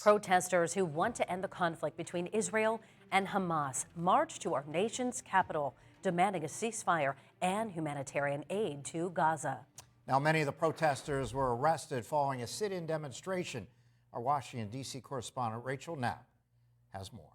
Protesters who want to end the conflict between Israel and Hamas marched to our nation's capital, demanding a ceasefire and humanitarian aid to Gaza. Now, many of the protesters were arrested following a sit-in demonstration. Our Washington, D.C. correspondent Rachel Knapp has more.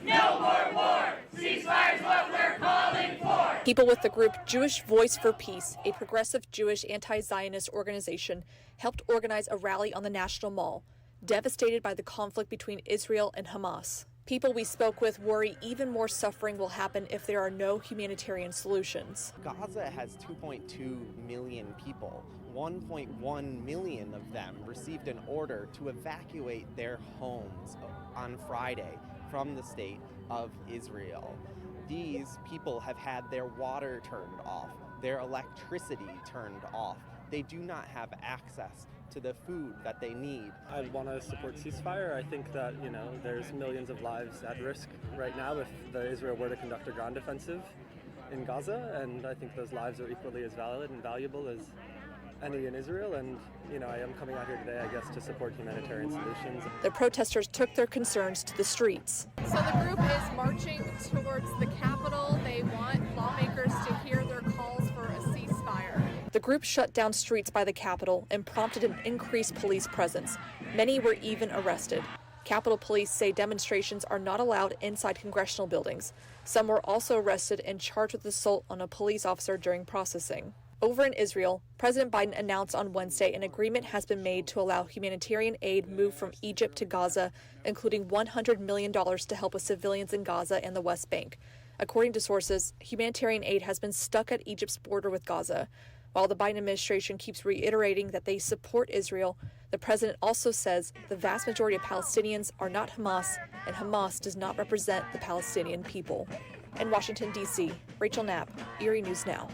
No more war! Ceasefire is what we're calling for! People with the group Jewish Voice for Peace, a progressive Jewish anti-Zionist organization, helped organize a rally on the National Mall, devastated by the conflict between Israel and Hamas. People we spoke with worry even more suffering will happen if there are no humanitarian solutions. Gaza has 2.2 million people. 1.1 million of them received an order to evacuate their homes on Friday from the state of Israel. These people have had their water turned off, their electricity turned off. They do not have access to the food that they need. I want to support ceasefire. I think that, there's millions of lives at risk right now if Israel were to conduct a ground offensive in Gaza, and I think those lives are equally as valid and valuable as any in Israel, and I am coming out here today, I guess, to support humanitarian solutions. The protesters took their concerns to the streets. So the group is marching towards the Capitol. They want lawmakers to hear their calls for a ceasefire. The group shut down streets by the Capitol and prompted an increased police presence. Many were even arrested. Capitol Police say demonstrations are not allowed inside congressional buildings. Some were also arrested and charged with assault on a police officer during processing. Over in Israel, President Biden announced on Wednesday an agreement has been made to allow humanitarian aid move from Egypt to Gaza, including $100 million to help with civilians in Gaza and the West Bank. According to sources, humanitarian aid has been stuck at Egypt's border with Gaza. While the Biden administration keeps reiterating that they support Israel, the president also says the vast majority of Palestinians are not Hamas, and Hamas does not represent the Palestinian people. In Washington, D.C., Rachel Knapp, Erie News Now.